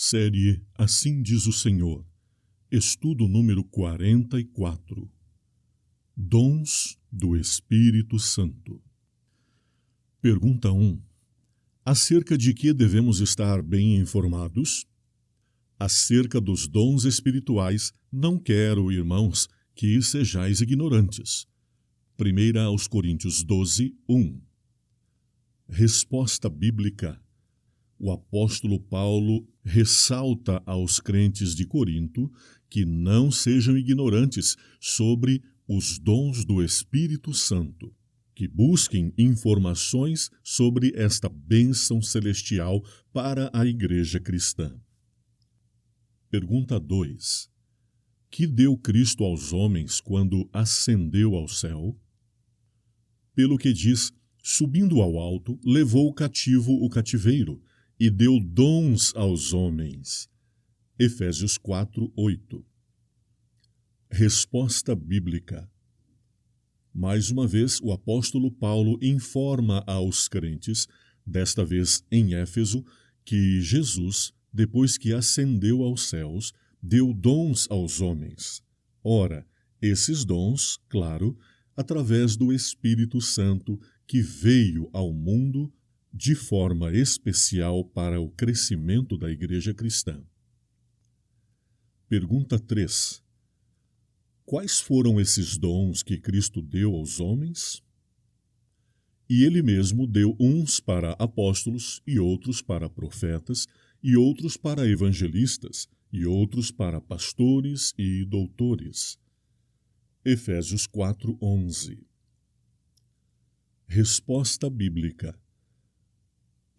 Série Assim Diz o Senhor. Estudo número 44. Dons do Espírito Santo. Pergunta 1. Acerca de que devemos estar bem informados? Acerca dos dons espirituais, não quero, irmãos, que sejais ignorantes. 1 aos Coríntios 12, 1. Resposta bíblica. O apóstolo Paulo ressalta aos crentes de Corinto que não sejam ignorantes sobre os dons do Espírito Santo, que busquem informações sobre esta bênção celestial para a igreja cristã. Pergunta 2. Que deu Cristo aos homens quando ascendeu ao céu? Pelo que diz, subindo ao alto, levou cativo o cativeiro, e deu dons aos homens. Efésios 4, 8. Resposta bíblica. Mais uma vez, o apóstolo Paulo informa aos crentes, desta vez em Éfeso, que Jesus, depois que ascendeu aos céus, deu dons aos homens. Ora, esses dons, claro, através do Espírito Santo que veio ao mundo de forma especial para o crescimento da igreja cristã. Pergunta 3. Quais foram esses dons que Cristo deu aos homens? E ele mesmo deu uns para apóstolos, e outros para profetas, e outros para evangelistas, e outros para pastores e doutores. Efésios 4, 11. Resposta bíblica.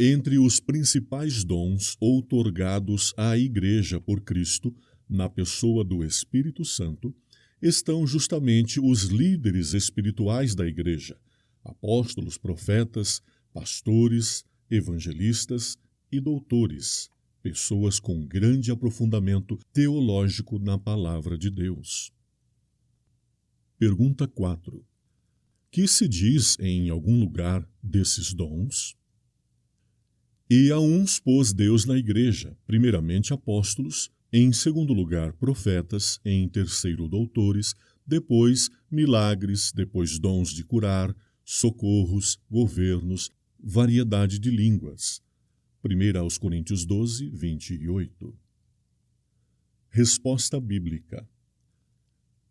Entre os principais dons outorgados à Igreja por Cristo, na pessoa do Espírito Santo, estão justamente os líderes espirituais da Igreja, apóstolos, profetas, pastores, evangelistas e doutores, pessoas com grande aprofundamento teológico na Palavra de Deus. Pergunta 4. Que se diz em algum lugar desses dons? E a uns pôs Deus na igreja, primeiramente apóstolos, em segundo lugar profetas, em terceiro doutores, depois milagres, depois dons de curar, socorros, governos, variedade de línguas. 1 aos Coríntios 12, 28. Resposta bíblica.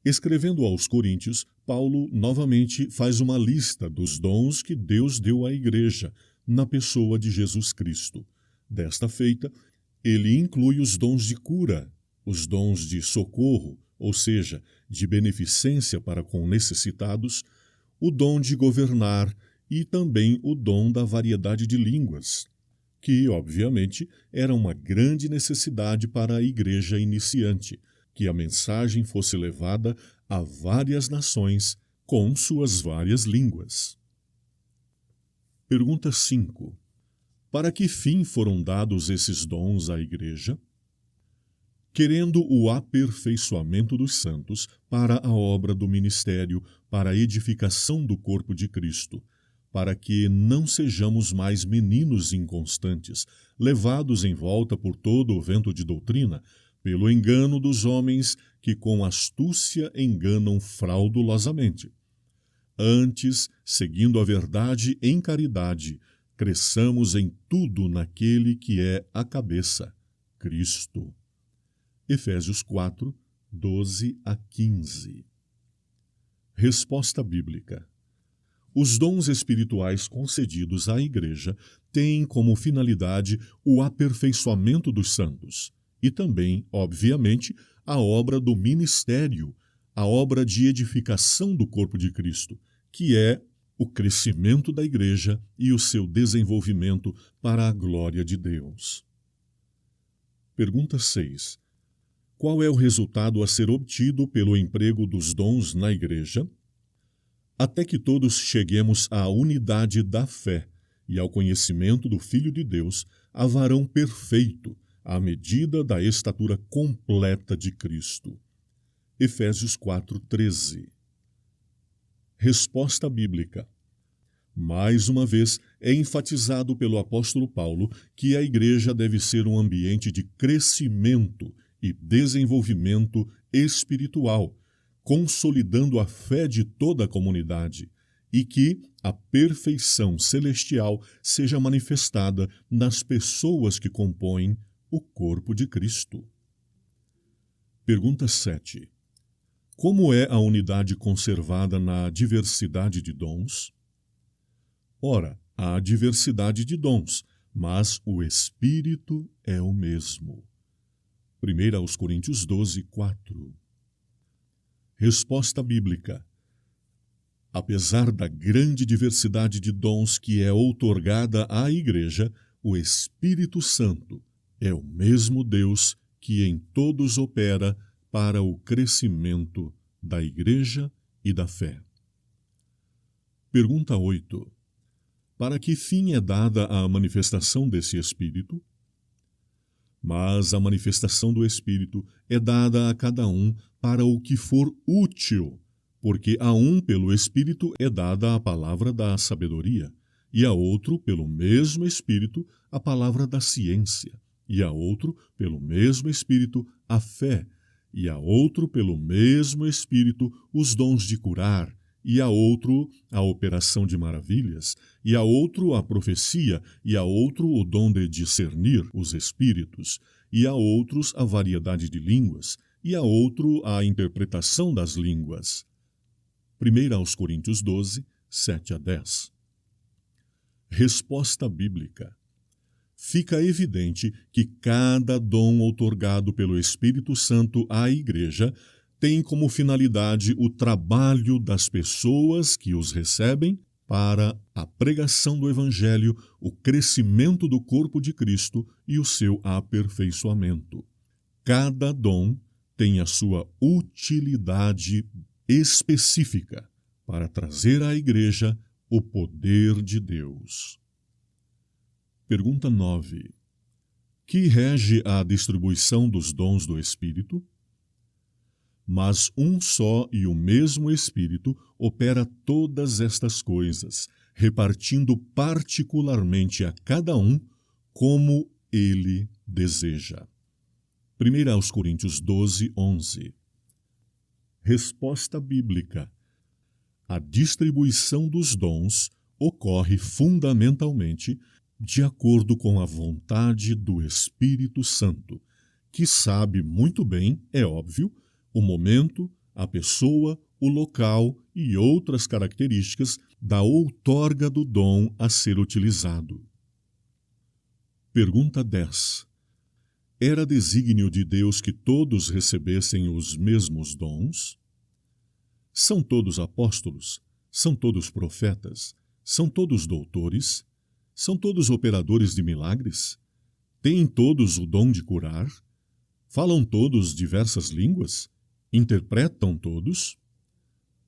Escrevendo aos Coríntios, Paulo novamente faz uma lista dos dons que Deus deu à igreja, na pessoa de Jesus Cristo. Desta feita, ele inclui os dons de cura, os dons de socorro, ou seja, de beneficência para com necessitados, o dom de governar e também o dom da variedade de línguas, que, obviamente, era uma grande necessidade para a igreja iniciante, que a mensagem fosse levada a várias nações com suas várias línguas. Pergunta 5. Para que fim foram dados esses dons à Igreja? Querendo o aperfeiçoamento dos santos para a obra do ministério, para a edificação do corpo de Cristo, para que não sejamos mais meninos inconstantes, levados em volta por todo o vento de doutrina, pelo engano dos homens que com astúcia enganam fraudulosamente. Antes, seguindo a verdade em caridade, cresçamos em tudo naquele que é a cabeça, Cristo. Efésios 4, 12 a 15. Resposta bíblica. Os dons espirituais concedidos à Igreja têm como finalidade o aperfeiçoamento dos santos e também, obviamente, a obra do ministério, a obra de edificação do corpo de Cristo, que é o crescimento da igreja e o seu desenvolvimento para a glória de Deus. Pergunta 6. Qual é o resultado a ser obtido pelo emprego dos dons na igreja? Até que todos cheguemos à unidade da fé e ao conhecimento do Filho de Deus, a varão perfeito, à medida da estatura completa de Cristo. Efésios 4, 13. Resposta bíblica. Mais uma vez, é enfatizado pelo apóstolo Paulo que a igreja deve ser um ambiente de crescimento e desenvolvimento espiritual, consolidando a fé de toda a comunidade, e que a perfeição celestial seja manifestada nas pessoas que compõem o corpo de Cristo. Pergunta 7. Como é a unidade conservada na diversidade de dons? Ora, há diversidade de dons, mas o Espírito é o mesmo. 1 Coríntios 12, 4. Resposta bíblica. Apesar da grande diversidade de dons que é outorgada à Igreja, o Espírito Santo é o mesmo Deus que em todos opera para o crescimento da Igreja e da fé. Pergunta 8. Para que fim é dada a manifestação desse Espírito? Mas a manifestação do Espírito é dada a cada um para o que for útil, porque a um pelo Espírito é dada a palavra da sabedoria, e a outro pelo mesmo Espírito a palavra da ciência, e a outro pelo mesmo Espírito a fé, e a outro pelo mesmo Espírito os dons de curar, e a outro a operação de maravilhas, e a outro a profecia, e a outro o dom de discernir os espíritos, e a outros a variedade de línguas, e a outro a interpretação das línguas. 1 Coríntios 12, 7 a 10. Resposta bíblica. Fica evidente que cada dom outorgado pelo Espírito Santo à Igreja tem como finalidade o trabalho das pessoas que os recebem para a pregação do Evangelho, o crescimento do corpo de Cristo e o seu aperfeiçoamento. Cada dom tem a sua utilidade específica para trazer à Igreja o poder de Deus. Pergunta 9. Que rege a distribuição dos dons do Espírito? Mas um só e o mesmo Espírito opera todas estas coisas, repartindo particularmente a cada um como ele deseja. 1 Coríntios 12, 11. Resposta bíblica. A distribuição dos dons ocorre fundamentalmente de acordo com a vontade do Espírito Santo, que sabe muito bem, é óbvio, o momento, a pessoa, o local e outras características da outorga do dom a ser utilizado. Pergunta 10. Era desígnio de Deus que todos recebessem os mesmos dons? São todos apóstolos? São todos profetas? São todos doutores? São todos operadores de milagres? Têm todos o dom de curar? Falam todos diversas línguas? Interpretam todos?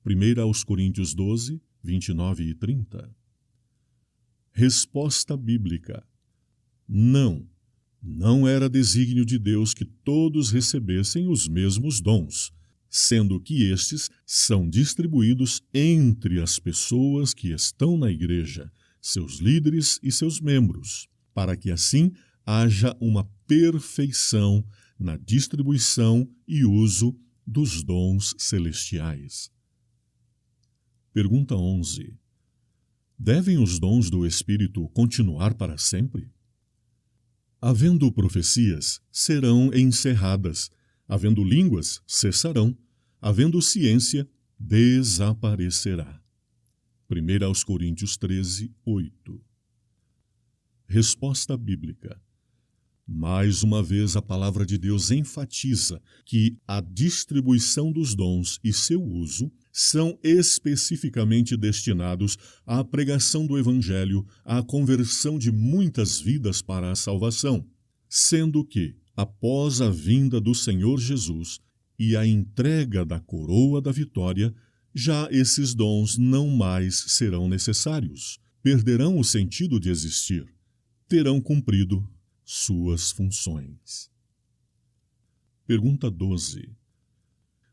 1 Coríntios 12, 29 e 30. Resposta bíblica. Não era desígnio de Deus que todos recebessem os mesmos dons, sendo que estes são distribuídos entre as pessoas que estão na igreja, seus líderes e seus membros, para que assim haja uma perfeição na distribuição e uso dos dons celestiais. Pergunta 11. Devem os dons do Espírito continuar para sempre? Havendo profecias, serão encerradas. Havendo línguas, cessarão. Havendo ciência, desaparecerá. 1 Coríntios 13, 8. Resposta bíblica. Mais uma vez, a palavra de Deus enfatiza que a distribuição dos dons e seu uso são especificamente destinados à pregação do Evangelho, à conversão de muitas vidas para a salvação, sendo que, após a vinda do Senhor Jesus e a entrega da coroa da vitória, já esses dons não mais serão necessários, perderão o sentido de existir, terão cumprido suas funções. Pergunta 12.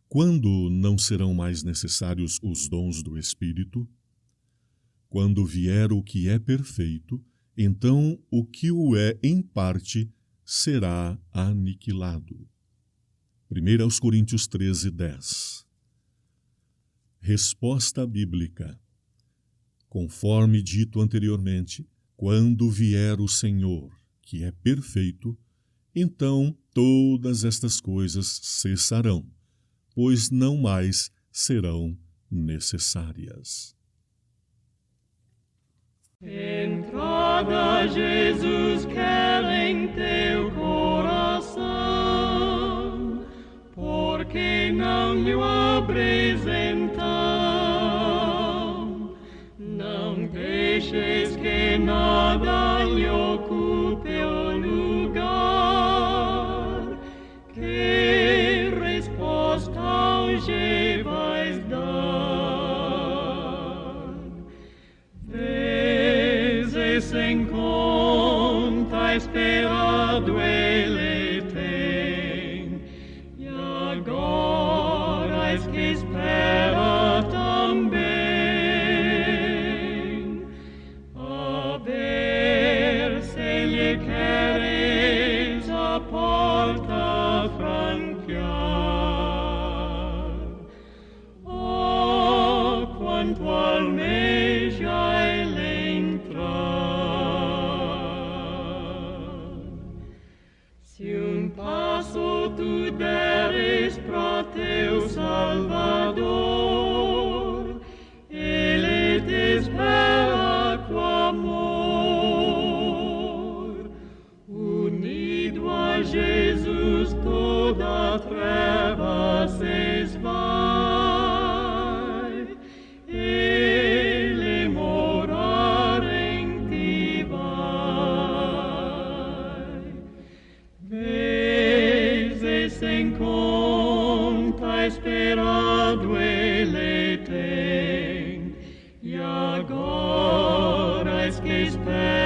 Quando não serão mais necessários os dons do Espírito? Quando vier o que é perfeito, então o que o é em parte será aniquilado. 1 Coríntios 13:10. Resposta bíblica. Conforme dito anteriormente, quando vier o Senhor, que é perfeito, então todas estas coisas cessarão, pois não mais serão necessárias. Entrada Jesus quer em teu coração, porque não lhe abres então. Não deixes que nada lhe ocupe o lugar. Que resposta hoje vais dar? Sem conta esperado ele tem, e agora és que espera também, a ver se lhe queres a porta franquear. Oh, quanto almeja ele passo tu deres para teu Salvador, ele te espera com amor. Unido a Jesus toda a treva se esvai, ele morar em ti vai. Sem conta esperado ele tem, e agora és que espera